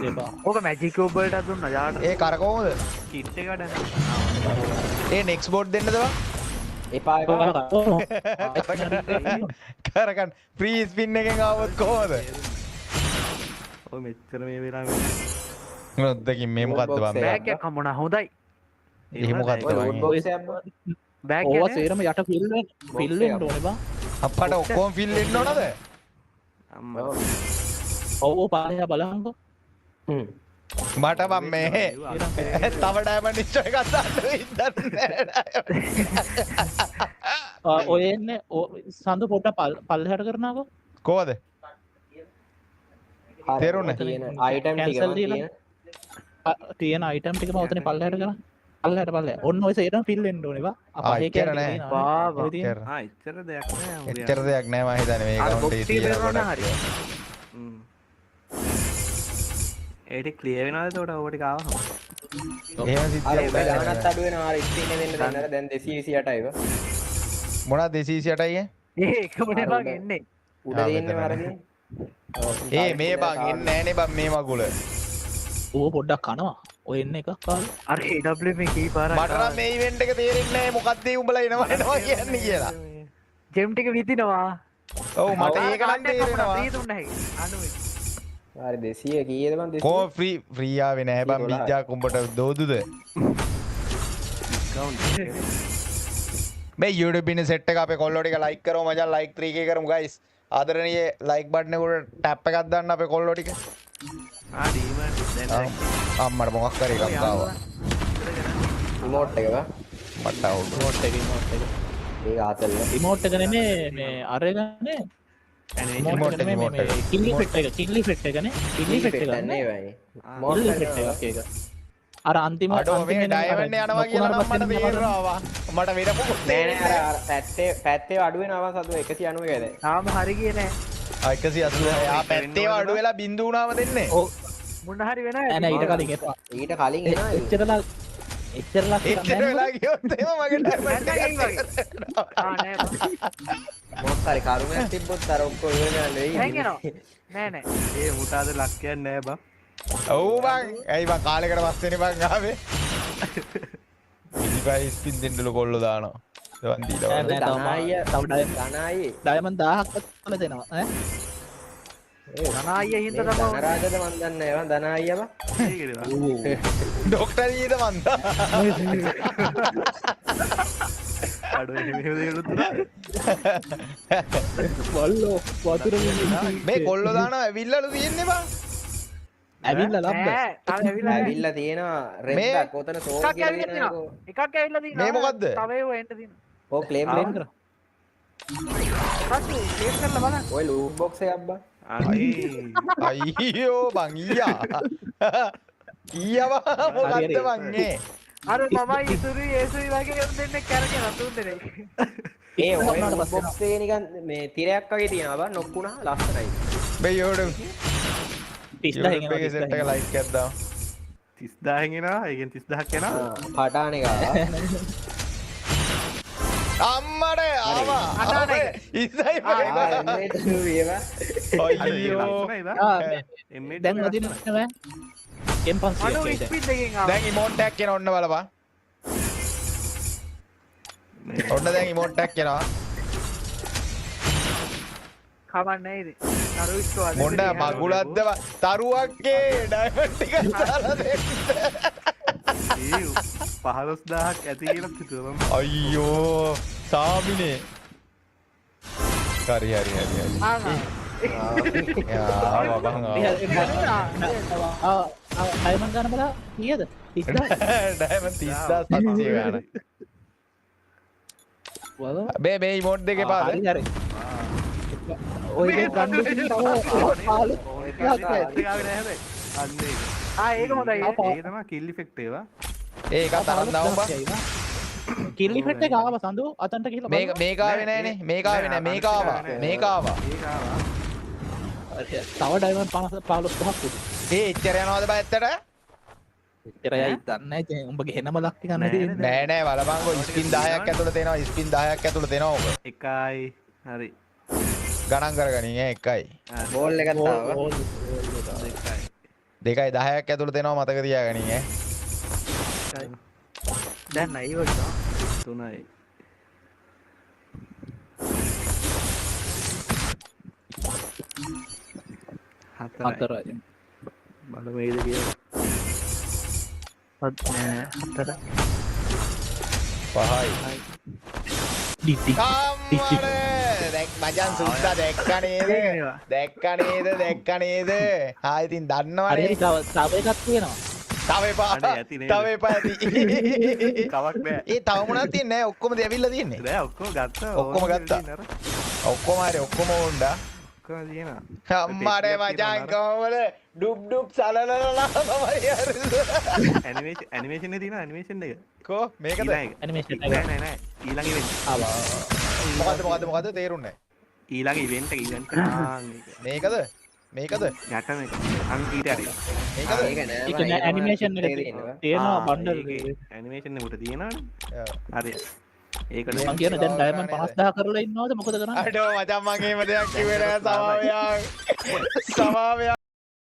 එපා. ඕක magic cube වලට දුන්නා යාට. ඒ කර කොහොමද? කිට් එක ගන්න. ඒ නෙක්ස්ට් බෝඩ් දෙන්නද බං? එපා කරගන්න ෆ්‍රී ස්පින් එකෙන් ආවොත් කොහොමද? ඔය මෙච්චර මේ වෙලාවේ මොකද්දකින් මේ මොකද්ද බං? බෑග් එකක් හම්බුණා හොඳයි. එහෙම මොකද්ද බං? බෑග් ඕවා එක සේරම යට ෆිල් වෙන්න ඕනේ බං. අප්පට ඔක්කොම ෆිල් වෙන්න ඕනද? අම්මා. ඔව් පාරේ බලන්නකෝ. මට බං මේ තව ඩයමන්ඩ් ඉස්සර එකක් දාන්න ඉඳන්නේ ඔය එන්නේ සඳු පොඩ්ඩක් පල්ලෙහාට කරනකෝ. කොහොමද? තේරුණේ? අයිටම් ටික තියෙන අයිටම් ටික මම උතනේ පල්ලෙහාට කරා. පල්ලෙහාට. ඔන්න ඔය සේරම ෆිල් වෙන්න ඕනේ බං. අපහේ එච්චර නෑ. එච්චර දෙයක් නෑ. එච්චර දෙයක් නෑ මම හිතන්නේ මේ කවුන්ට් එකේ තියෙන කොට. ඒටි ක්ලියර් වෙනවද එතකොට ඕක ටික ආවම? එහෙම සිද්ධියක් අර නෑ. ගානත් අඩු වෙනවා ආර ස්පින් දෙන්න දෙන්න දැන් 228යි ව මොනවද 228යි? ඒ එකමනේ බං එන්නේ. උඩ දෙන්නේ වරදී ඒ මේ බං එන්නේ නෑනේ බං මේ මගුල. ඌ පොඩ්ඩක් කනවා. ඔය එන්න එකක් කාලේ. අර AW මේ කී පාරක් මට නම් මේ ඉවෙන්ට් එක තේරෙන්නේ නෑ මොකක්ද ඒ උඹලා එනවා කියන්නේ කියලා. ජෙම් ටික විදිනවා. ඔව් මට ඒක නම් තේරෙනවා. ෆ්‍රී දුන්නා හේ. අනුයි. හරි 200 කීයද බං 200 කො ෆ්‍රී ආවේ නෑ බං බීජා කුඹට දෝදුද? මේ YouTube ඉන්න සෙට් එක අපේ කොල්ලෝ ටික ලයික් කරමු මචං ලයික් 3k කරමු guys. ආදරණීය ලයික් බටන් එක උඩ ටැප් එකක් දාන්න අපේ කොල්ලෝ ටික. ඩීමන් දැන් අම්මට මොකක් කරේ එකක් ආවා. රිමෝට් එක වා මට අවුල්. රිමෝට් එක. ඒක ආතල්ල රිමෝට් එක නෙමේ මේ අර ගන්නේ. රිමෝට් එක නෙමේ කිල්ලි ෆිට් එක. කිල්ලි ෆිට් එකනේ. කිල්ලි ෆිට් එක නේ වයි කිල්ලි ෆිට් එකක් ඒක. අර අන්තිම අඩෝ මේ ඩයමන්ඩ් යනවා කියලා නම් මට තේරෙනවා. මට වෙන මොකුත් නෑ නෑ අර පැත්තේ අඩු වෙනවා සතු 190 ද තාම හරි ගියේ නෑ. 180 ආ පැත්තේ අඩු වෙලා බින්දු වුණාම දෙන්නේ. ඔව් මුන්න හරි වෙනවා. නෑ ඊට කලින් එපා. ඊට කලින් එනවා එච්චරලා එච්චර වෙලා ගියොත් එහෙම මගේ ඩයමන්ඩ් එක නෑ මොකක් හරි කරුණයක් තිබ්බොත් අර ඔක්කොම ඉවර ගන්න වෙයි හැංගෙනවා. නෑ නෑ. ඒ මුටාද ලක් කියන්නේ නෑ බං. ඔව් බං ඇයි බං කාලෙකට පස්සේනේ බං ආවේ. ඉතිපයි ස්පින් දෙන්නලු කොල්ලෝ දානවා. දවන් දීලා නෑ ධනාය තව ධනායි ඩයමන්ඩ් 1000ක් අතල දෙනවා ඈ. ධනායිය හින්දා තමයි ධනරාජද මන් දන්නේ නැහැ ධනායිය බා ඒකද බං. ඩොක්ටර් ඊද මන්දා. අඩෝ එහෙම දෙයලුත් නෑ. බල්ලෝ වතුර මේ කොල්ලෝ දානවා ඇවිල්ලාලු තියෙන්නේ බං. ඇවිල්ලා ලබ්බ. නෑ. තාම ඇවිල්ලා නෑ. ඇවිල්ලා තියෙනවා රෙද්දක් ඔතන සෝල් එකක් කියලා ඇවිල්ලා තියෙනවා තියෙනවා. එකක් ඇවිල්ලා තියෙනවා. මේ මොකද්ද? තව ඒව එන්න තියෙනවා. ඔව් ක්ලේම් ක්ලේම් කරා කරා. පස්සේ ක්ලේම් කරලා බලන්න. ඔය ලූට් බොක්ස් එකක් බා අනේ. අයියෝ බං ඊයා. ඊයා මොකද්ද බං ඒ? අර මමයි ඉතුරුයි ඒසුයි වගේ උන් දෙන්නේ කැරගෙන තුන් දෙනෙක්. ඒ ඔය ලූට් බොක්ස් එකේ නිකන් මේ තිරයක් වගේ තියෙනවා බා නොක්කුණා ලස්සනයි මේ YouTube 30000 YouTube එකේ සෙට් එක ලයික් එකක් දාමු. 30000 එනවා. ඒකෙන් 30000ක් යනවා. පටාන එක ආවා අම්මඩ ආවා. අඩාන එක. ඉස්සයි අයියෝ. දැන් වදින නෑ. M500 අනු එකයි දැන්. ස්පීඩ් එකෙන් ආවා. දැන් ඉමෝට් එකක් එන ඔන්න බලපන්. ඔන්න දැන් ඉමෝට් එකක් එනවා. කවන්නේ ඉතින්. අර විශ්වාස. මොන්න මගුලක්ද තරුවක්ගේ ඩයමන්ඩ් ටික දාලා දෙන්න. 15000ක් ඇති කියලා හිතුවා මම. අයියෝ සාමිනේ. හරි. ආවා. යා බබන් ඩයමන්ඩ් ගන්න බලා කීයද 30000 ඩයමන්ඩ් 30700 ගන්න. මේ ඉමෝට් දෙකේ පාද. හරි. ඔය ගන්න ඒක හොඳයි. ඒක තමයි කිල් ඉෆෙක්ට් ඒවා. ඒක තරම් දාමු බං. කිල් ඉෆෙක්ට් එක ආව සඳු අතන්ට කියලා මේක ආවේ නෑනේ. මේක ආවේ නෑ. මේක ආවා. තව ඩයමන්ඩ් 15000ක් උඩ. ඒ එච්චර යනවද බං ඇත්තට? එච්චරයි දන්නේ නැහැ. ඉතින් උඹගේ හෙනම ලක් ගන්න දෙන්නේ. නෑ බලපංකෝ ස්පින් 10ක් ඇතුළත එනවා. ස්පින් 10ක් ඇතුළත එනවා ඔබ. එකයි. හරි. ගණන් කරගනින් ඈ එකයි. බෝල් එකක් තාවා දෙකයි. 2:10ක් ඇතුළත එනවා මතක තියාගනින් ඈ. දැන් නයි වගේ 3යි. හතරයි. හතරයි. බලමු වේද කියලා. හතර 5යි. ඩිටි අම්මනේ දැක් මචං සුද්දා දැක්ක නේද? දැක්ක නේද? ඉතින් හරි දන්නවනේ. තව එකක් තියෙනවා. තව එපා. අනේ, ඇති නේද? තව එපා ඇති. කවක් නෑ. ඒ තව මොනවද තියන්නේ නැහැ ඔක්කොම ඇවිල්ලා තියන්නේ. දැන් ඔක්කොම ගත්තා. ඔක්කොම ගත්තා. ඔක්කොම හරි ඔක්කොම ඕන්ඩා. ඔක්කොම තියෙනවා. අම්මානේ මචං කොහමද ඩුබ් සලලලලා තමයි ඇනිමේෂන් එක තියෙනවා ඇනිමේෂන් එක. කෝ මේකද ඇනිමේෂන් එක නෑ නෑ ඊළඟ ඉවෙන්ට්. මොකද්ද තේරුන්නේ ඊළඟ ඉවෙන්ට් එක මේකද මේකද යට මේක. අන් ඊට හරි. මේකද ඒක නෑ ඒක නෑ ඇනිමේෂන් එක තියෙනවා බණ්ඩල් ඇනිමේෂන් එක උට තියෙනවනේ. හරි. ඒකට මං කියන දැන් ඩයමන්ඩ් 50000 කරලා ඉන්නවද මොකද කරන්නේ අඩෝ මචං මං එහෙම දෙයක් කිව්වේ නෑ සමාවයක්